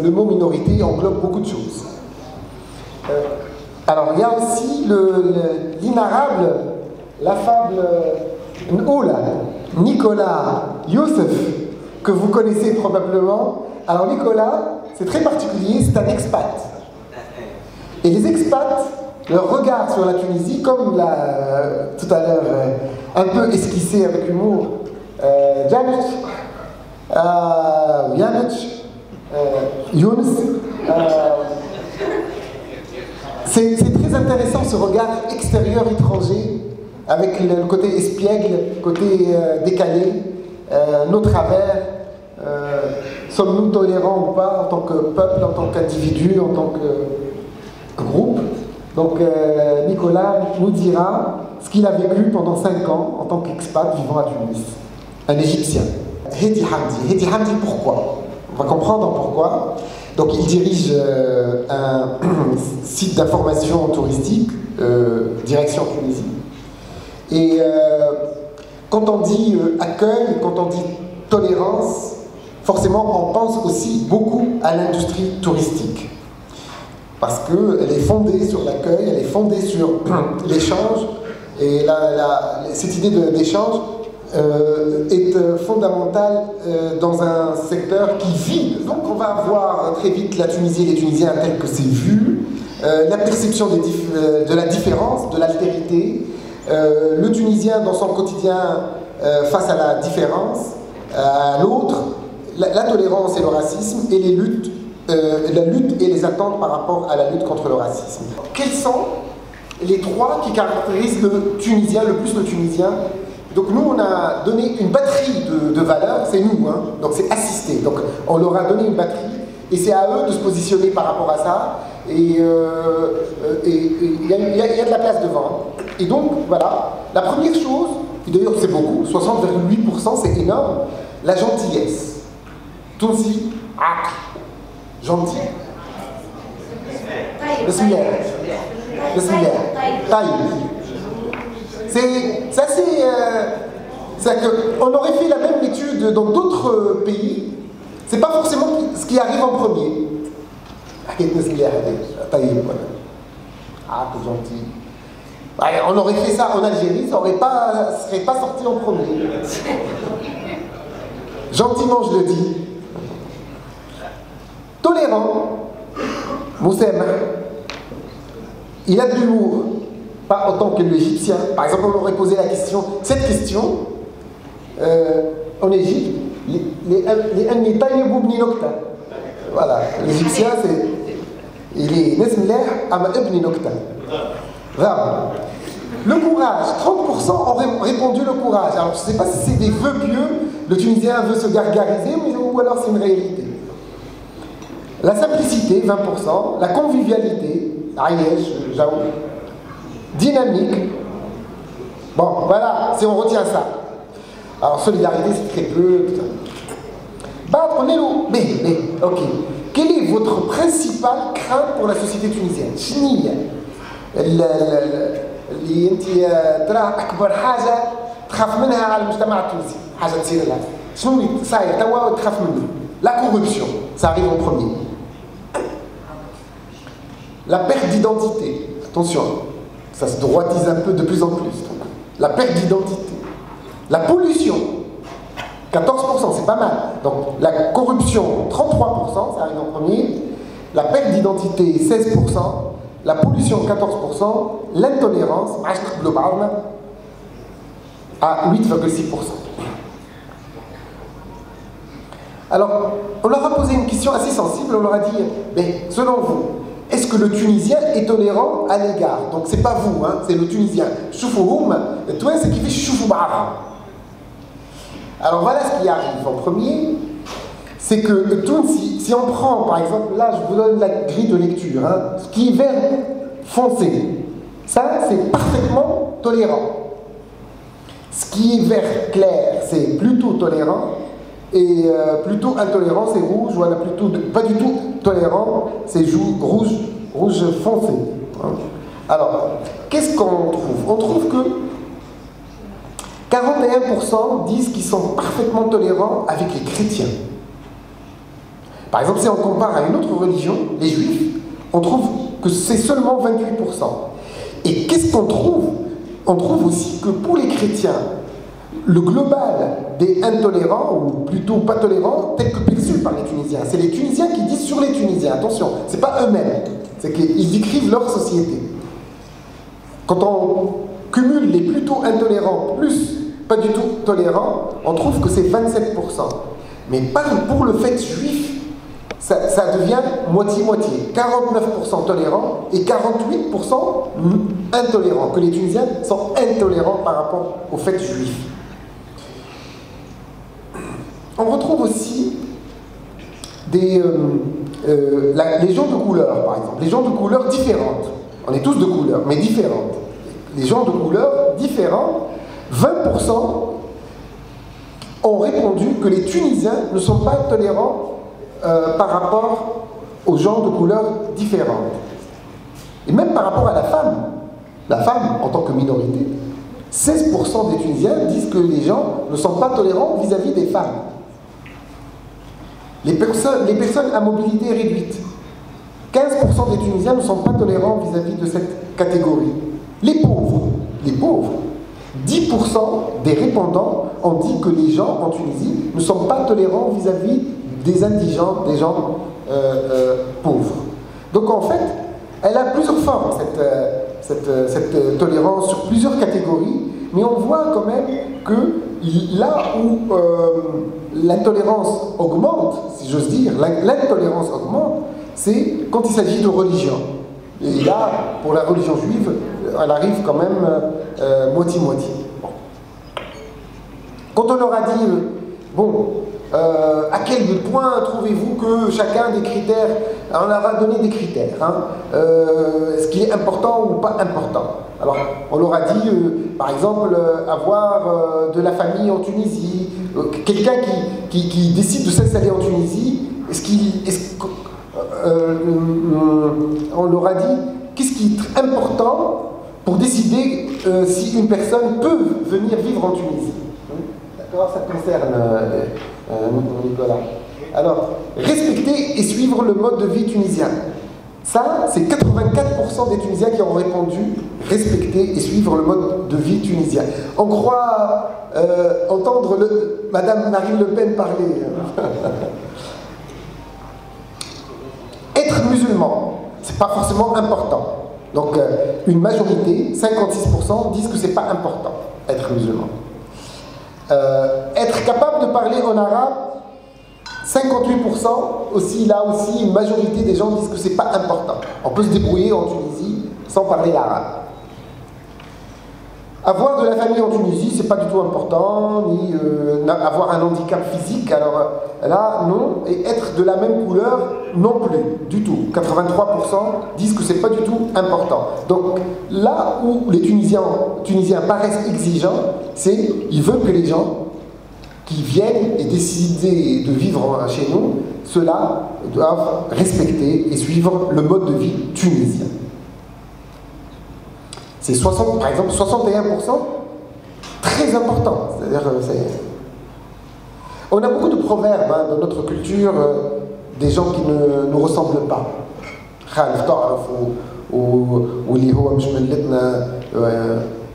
Le mot minorité englobe beaucoup de choses. Alors il y a aussi l'inarable, la fable N'Oula, Nicolas Youssef, que vous connaissez probablement. Alors Nicolas, c'est très particulier, c'est un expat. Et les expats, leur regard sur la Tunisie, comme tout à l'heure un peu esquissé avec humour, Younes, c'est très intéressant ce regard extérieur étranger, avec le côté espiègle, côté décalé, nos travers. Sommes-nous tolérants ou pas en tant que peuple, en tant qu'individu, en tant que groupe? Donc Nicolas nous dira ce qu'il a vécu pendant 5 ans en tant qu'expat vivant à Tunis. Un Égyptien. Hedi Hamdi. Hedi Hamdi, pourquoi? On va comprendre pourquoi. Donc il dirige un site d'information touristique, direction Tunisie. Et quand on dit accueil, quand on dit tolérance, forcément on pense aussi beaucoup à l'industrie touristique. Parce qu'elle est fondée sur l'accueil, elle est fondée sur l'échange, et cette idée d'échange est fondamentale dans un secteur qui vit. Donc on va voir très vite la Tunisie et les Tunisiens tels que c'est vu, la perception de la différence, de l'altérité, le Tunisien dans son quotidien face à la différence, à l'autre, la tolérance et le racisme, et la lutte et les attentes par rapport à la lutte contre le racisme. Quels sont les 3 qui caractérisent le Tunisien, le plus le Tunisien? Donc nous, on a donné une batterie de valeurs, c'est nous, hein, donc c'est assisté. Donc on leur a donné une batterie, et c'est à eux de se positionner par rapport à ça, et il y a de la place devant. Et donc, voilà, la première chose, et d'ailleurs c'est beaucoup, 60,8%, c'est énorme, la gentillesse. Tunsi, gentil. Bismillah. Bismillah. On aurait fait la même étude dans d'autres pays, c'est pas forcément ce qui arrive en premier. Gentil. On aurait fait ça en Algérie, ça serait pas sorti en premier. Gentiment, je le dis. Tolérant, Moussem, il a de l'humour, pas autant que l'Égyptien. Par exemple, on aurait posé cette question en Égypte, les Anitaïebou Bni Nokta. Voilà, l'Égyptien, il est Nesmler Ama Ibni Nokta. Le courage, 30% ont répondu le courage. Alors je ne sais pas si c'est des vœux pieux, le Tunisien veut se gargariser, ou alors c'est une réalité. La simplicité, 20%, la convivialité, Ayesh, Jaoud, dynamique. Bon, voilà, si on retient ça. Alors solidarité, c'est très peu. Bah, on est là. Mais, ok. Quelle est votre principale crainte pour la société tunisienne? Ch'nia. اللي انت تراه اكبر حاجه تخاف منها على المجتمع التونسي حاجه تصير لها شنو صاير توا تخاف منه la corruption ça arrive en premier la perte d'identité attention ça se droitise un peu de plus en plus donc, la perte d'identité la pollution 14% c'est pas mal donc la corruption 33% ça arrive en premier la perte d'identité 16% la pollution 14%, l'intolérance à 8,6%. Alors, on leur a posé une question assez sensible, on leur a dit, mais selon vous, est-ce que le Tunisien est tolérant à l'égard? Donc c'est pas vous, hein, c'est le Tunisien. Toi, c'est qui fait choufou ba'ara. Alors voilà ce qui arrive en premier, c'est que le Tunisi, si on prend par exemple, là je vous donne la grille de lecture, hein, ce qui est vert foncé, ça c'est parfaitement tolérant. Ce qui est vert clair, c'est plutôt tolérant, et plutôt intolérant, c'est rouge, voilà, plutôt pas du tout tolérant, c'est rouge foncé. Alors, qu'est-ce qu'on trouve? On trouve que 41% disent qu'ils sont parfaitement tolérants avec les chrétiens. Par exemple, si on compare à une autre religion, les juifs, on trouve que c'est seulement 28%. Et qu'est-ce qu'on trouve? On trouve aussi que pour les chrétiens, le global des intolérants, ou plutôt pas tolérants, tel que perçu par les Tunisiens, c'est les Tunisiens qui disent sur les Tunisiens, attention, c'est pas eux-mêmes, c'est qu'ils décrivent leur société. Quand on cumule les plutôt intolérants plus pas du tout tolérants, on trouve que c'est 27%. Mais pour le fait juif, ça devient moitié-moitié. 49% tolérants et 48% intolérants, que les Tunisiens sont intolérants par rapport au fait juif. On retrouve aussi les gens de couleur, par exemple. Les gens de couleur différentes. On est tous de couleur, mais différentes. Les gens de couleur différentes, 20% ont répondu que les Tunisiens ne sont pas tolérants par rapport aux gens de couleur différentes. Et même par rapport à la femme en tant que minorité, 16% des Tunisiens disent que les gens ne sont pas tolérants vis-à-vis des femmes. Les personnes à mobilité réduite, 15% des Tunisiens ne sont pas tolérants vis-à-vis de cette catégorie. Les pauvres, 10% des répondants ont dit que les gens en Tunisie ne sont pas tolérants vis-à-vis des indigents, des gens pauvres. Donc en fait, elle a plusieurs formes, cette tolérance sur plusieurs catégories, mais on voit quand même que là où l'intolérance augmente, si j'ose dire, l'intolérance augmente, c'est quand il s'agit de religion. Et là, pour la religion juive, elle arrive quand même moitié-moitié. Bon. Quand on leur a dit, à quel point trouvez-vous que chacun des critères, on leur a donné des critères, est-ce qu'il est important ou pas important? Alors, on leur a dit, par exemple, avoir de la famille en Tunisie, quelqu'un qui décide de s'installer en Tunisie, on leur a dit, qu'est-ce qui est important pour décider si une personne peut venir vivre en Tunisie? D'accord, ça concerne Nicolas. Alors, respecter et suivre le mode de vie tunisien. Ça, c'est 84% des Tunisiens qui ont répondu respecter et suivre le mode de vie tunisien. On croit entendre Madame Marine Le Pen parler. Être musulman, c'est pas forcément important. Donc, une majorité, 56%, disent que c'est pas important, être musulman. Être capable de parler en arabe, 58%, là aussi, une majorité des gens disent que c'est pas important. On peut se débrouiller en Tunisie sans parler l'arabe. Avoir de la famille en Tunisie, c'est pas du tout important, ni avoir un handicap physique, alors là, non. Et être de la même couleur, non plus, du tout. 83% disent que c'est pas du tout important. Donc là où les Tunisiens paraissent exigeants, c'est ils veulent que les gens qui viennent et décider de vivre chez nous, ceux-là doivent respecter et suivre le mode de vie tunisien. C'est par exemple 61%, très important. C'est-à-dire, on a beaucoup de proverbes dans notre culture, des gens qui ne nous ressemblent pas.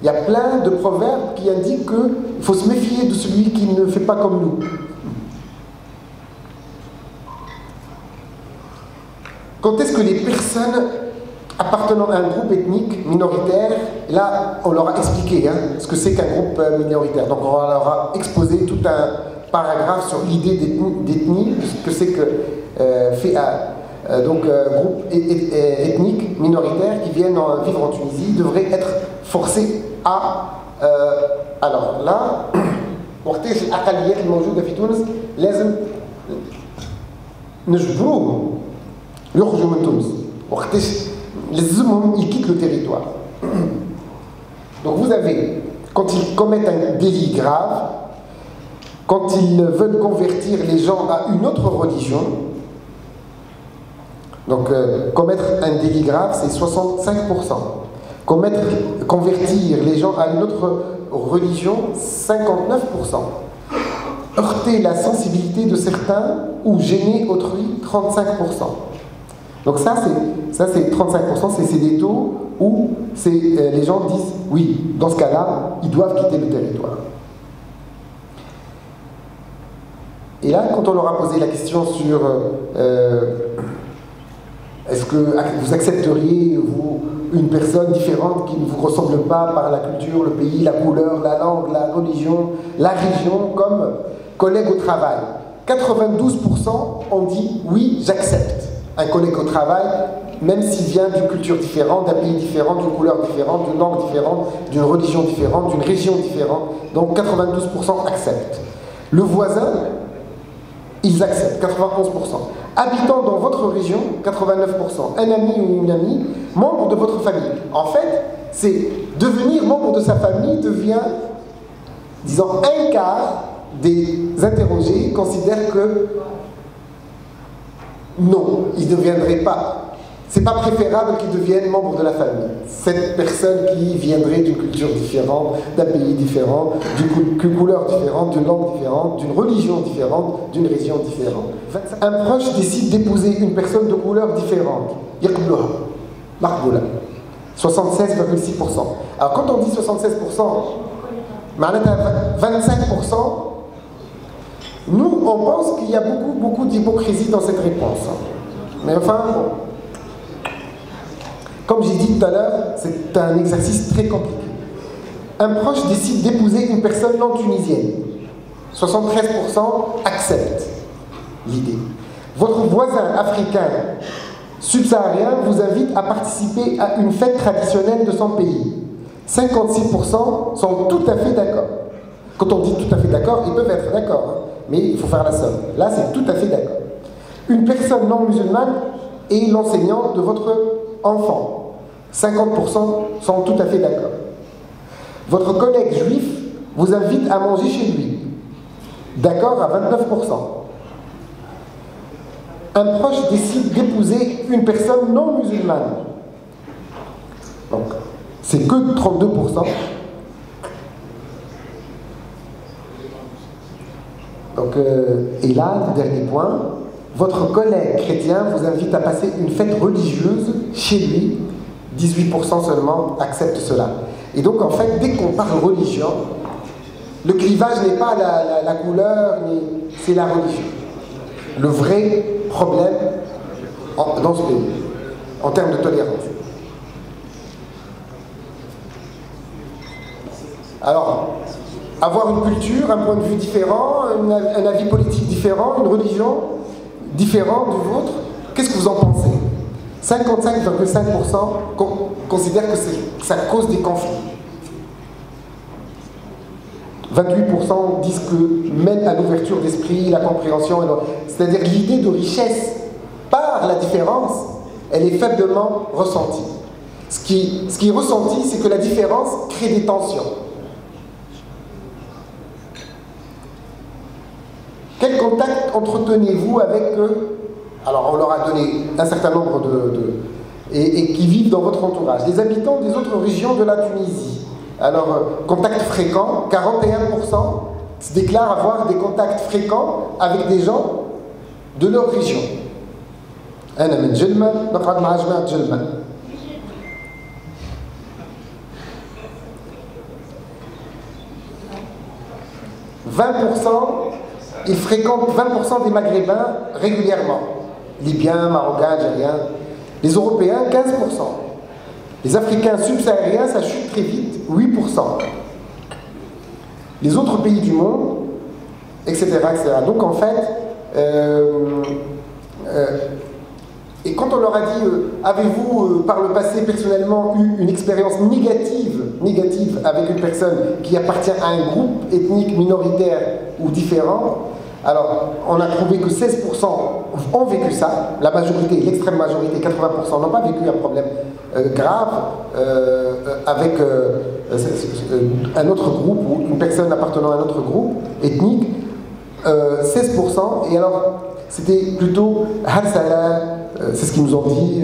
Il y a plein de proverbes qui indiquent qu'il faut se méfier de celui qui ne fait pas comme nous. Quand est-ce que les personnes appartenant à un groupe ethnique minoritaire, là on leur a expliqué ce que c'est qu'un groupe minoritaire. Donc on leur a exposé tout un paragraphe sur l'idée d'ethnie, ce que c'est que groupe ethnique minoritaire qui viennent vivre en Tunisie devraient être forcés à... alors là, وقتاش الأقليات الموجودة في تونس لازم نجبروهم يخرجوا من تونس وقتاش لازمهم ils quittent le territoire. Donc vous avez, quand ils commettent un délit grave, quand ils veulent convertir les gens à une autre religion, donc commettre un délit grave, c'est 65%. Convertir les gens à une autre religion, 59%. heurter la sensibilité de certains ou gêner autrui, 35%. Donc ça c'est 35%, c'est des taux où les gens disent oui, dans ce cas-là, ils doivent quitter le territoire. Et là, quand on leur a posé la question sur est-ce que vous accepteriez, vous, une personne différente qui ne vous ressemble pas par la culture, le pays, la couleur, la langue, la religion, la région, comme collègue au travail. 92% ont dit oui, j'accepte un collègue au travail, même s'il vient d'une culture différente, d'un pays différent, d'une couleur différente, d'une langue différente, d'une religion différente, d'une région différente. Donc 92% acceptent. Le voisin, ils acceptent, 91%. Habitant dans votre région, 89%. Un ami ou une amie, membre de votre famille. En fait, c'est devenir membre de sa famille devient, disons, un quart des interrogés considèrent que non, ils ne deviendraient pas. C'est pas préférable qu'ils deviennent membres de la famille. Cette personne qui viendrait d'une culture différente, d'un pays différent, d'une couleur différente, d'une langue différente, d'une religion différente, d'une région différente. Un proche décide d'épouser une personne de couleur différente. Yaqblouha, maqboula. 76,6%. Alors quand on dit 76%, 25%, nous on pense qu'il y a beaucoup d'hypocrisie dans cette réponse. Mais enfin, bon. Comme j'ai dit tout à l'heure, c'est un exercice très compliqué. Un proche décide d'épouser une personne non tunisienne. 73% acceptent l'idée. Votre voisin africain subsaharien vous invite à participer à une fête traditionnelle de son pays. 56% sont tout à fait d'accord. Quand on dit tout à fait d'accord, ils peuvent être d'accord, hein, mais il faut faire la somme. Là, c'est tout à fait d'accord. Une personne non musulmane est l'enseignant de votre enfant. 50% sont tout à fait d'accord. Votre collègue juif vous invite à manger chez lui. D'accord à 29%. Un proche décide d'épouser une personne non musulmane. Donc, c'est que 32%. Donc, et là, le dernier point, votre collègue chrétien vous invite à passer une fête religieuse chez lui. 18% seulement acceptent cela. Et donc, en fait, dès qu'on parle religion, le clivage n'est pas la couleur, c'est la religion. Le vrai problème dans ce pays, en termes de tolérance. Alors, avoir une culture, un point de vue différent, un avis politique différent, une religion différente du vôtre, qu'est-ce que vous en pensez ? 55,5% considèrent que ça cause des conflits. 28% disent que mène à l'ouverture d'esprit, la compréhension, c'est-à-dire l'idée de richesse par la différence, elle est faiblement ressentie. Ce qui est ressenti, c'est que la différence crée des tensions. Quel contact entretenez-vous avec eux? Alors, on leur a donné un certain nombre et qui vivent dans votre entourage. Les habitants des autres régions de la Tunisie. Alors, contact fréquent, 41% se déclarent avoir des contacts fréquents avec des gens de leur région. 20%, ils fréquentent 20% des Maghrébins régulièrement. Libyens, Marocains, Algériens. Les Européens, 15%. Les Africains subsahariens, ça chute très vite, 8%. Les autres pays du monde, etc. etc. Donc en fait, et quand on leur a dit avez-vous par le passé personnellement eu une expérience négative avec une personne qui appartient à un groupe ethnique minoritaire ou différent, alors on a trouvé que 16% ont vécu ça, la majorité, l'extrême majorité, 80% n'ont pas vécu un problème grave avec un autre groupe ou une personne appartenant à un autre groupe ethnique, 16%, et alors c'était plutôt harsala, c'est ce qu'ils nous ont dit,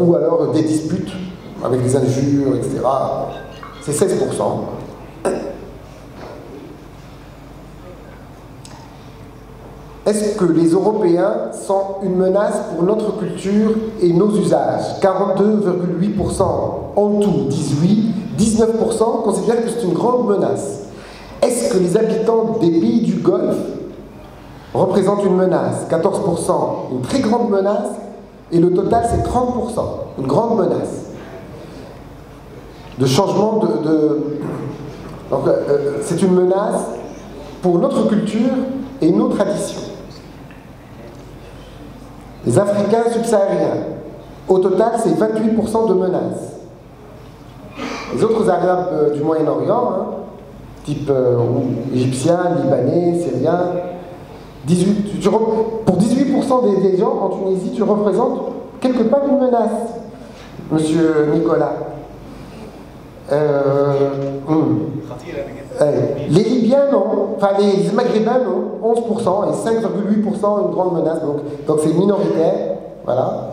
ou alors des disputes avec des injures, etc. C'est 16%. est-ce que les Européens sont une menace pour notre culture et nos usages? 42,8% en tout disent oui, 19% considèrent que c'est une grande menace. Est-ce que les habitants des pays du Golfe représentent une menace? 14%, une très grande menace, et le total c'est 30%, une grande menace. De changement Donc c'est une menace pour notre culture et nos traditions. Les Africains subsahariens, au total c'est 28% de menaces. Les autres Arabes du Moyen-Orient, hein, type égyptiens, libanais, syriens, pour 18% des gens en Tunisie, tu représentes quelque part une menace, monsieur Nicolas. Les Libyens, non. Enfin, les Maghrébins, non. 11% et 5,8% une grande menace. Donc c'est minoritaire. Voilà.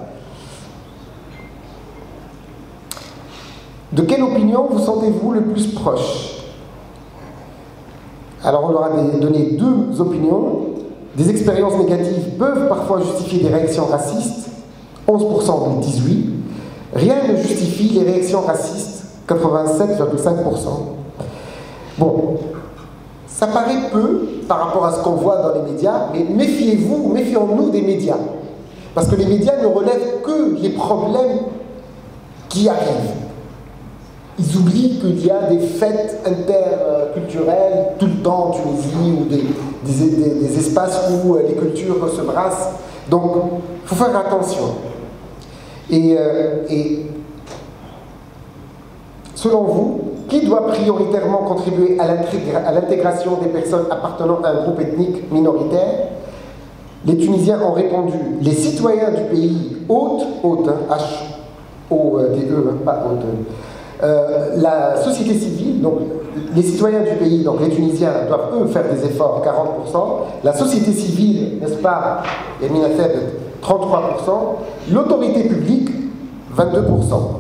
De quelle opinion vous sentez-vous le plus proche? Alors on leur a donné deux opinions. Des expériences négatives peuvent parfois justifier des réactions racistes. 11% disent oui. Rien ne justifie les réactions racistes. 87,5%. Bon, ça paraît peu par rapport à ce qu'on voit dans les médias, mais méfions-nous des médias. Parce que les médias ne relèvent que les problèmes qui arrivent. Ils oublient qu'il y a des fêtes interculturelles tout le temps en Tunisie, ou des espaces où les cultures se brassent. Donc, il faut faire attention. Et selon vous, qui doit prioritairement contribuer à l'intégration des personnes appartenant à un groupe ethnique minoritaire? Les Tunisiens ont répondu, les citoyens du pays hôte, hein, H-O-T-E, pas hôte, la société civile, donc les citoyens du pays, donc les Tunisiens, doivent eux faire des efforts, 40%, la société civile, n'est-ce pas, Yamina Thebet, 33%, l'autorité publique, 22%.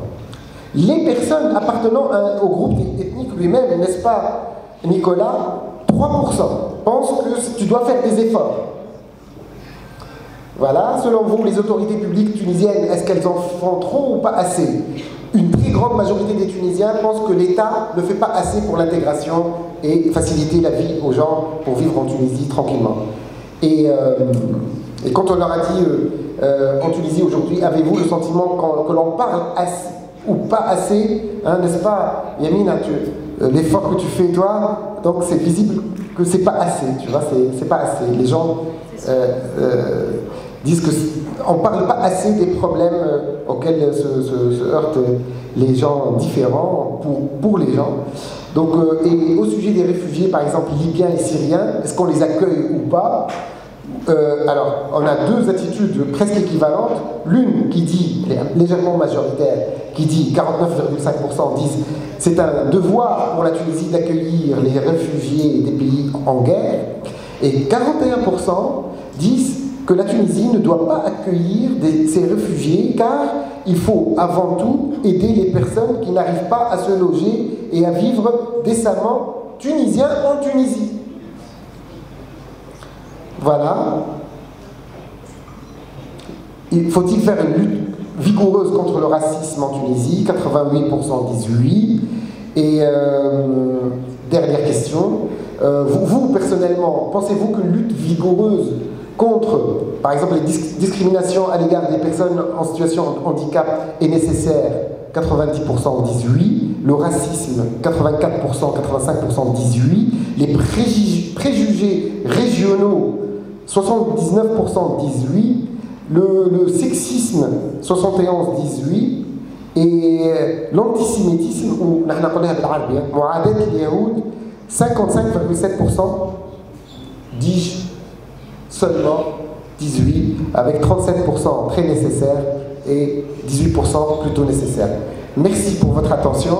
Les personnes appartenant au groupe ethnique lui-même, n'est-ce pas, Nicolas, 3% pensent que tu dois faire des efforts. Voilà, selon vous, les autorités publiques tunisiennes, est-ce qu'elles en font trop ou pas assez? Une très grande majorité des Tunisiens pensent que l'État ne fait pas assez pour l'intégration et faciliter la vie aux gens pour vivre en Tunisie tranquillement. Et quand on leur a dit en Tunisie aujourd'hui, avez-vous le sentiment que l'on parle assez ou pas assez, hein, n'est-ce pas, Yamina, l'effort que tu fais toi, donc c'est visible que c'est pas assez, tu vois, c'est pas assez. Les gens disent qu'on ne parle pas assez des problèmes auxquels se heurtent les gens différents pour les gens. Donc, et au sujet des réfugiés, par exemple libyens et syriens, est-ce qu'on les accueille ou pas? Alors, on a deux attitudes presque équivalentes. L'une qui dit, légèrement majoritaire, qui dit, 49,5% disent, c'est un devoir pour la Tunisie d'accueillir les réfugiés des pays en guerre. Et 41% disent que la Tunisie ne doit pas accueillir ces réfugiés car il faut avant tout aider les personnes qui n'arrivent pas à se loger et à vivre décemment tunisiens en Tunisie. Voilà. Faut-il faire une lutte vigoureuse contre le racisme en Tunisie? 88% disent oui. Et dernière question, vous personnellement, pensez-vous qu'une lutte vigoureuse contre, par exemple, les discriminations à l'égard des personnes en situation de handicap est nécessaire? 90% disent oui. Le racisme, 84%, 85% disent oui. Les préjugés régionaux, 79% disent oui. Le sexisme, 71% disent oui. Et l'antisémitisme, ou 55,7% disent seulement 18, avec 37% très nécessaire et 18% plutôt nécessaire. Merci pour votre attention.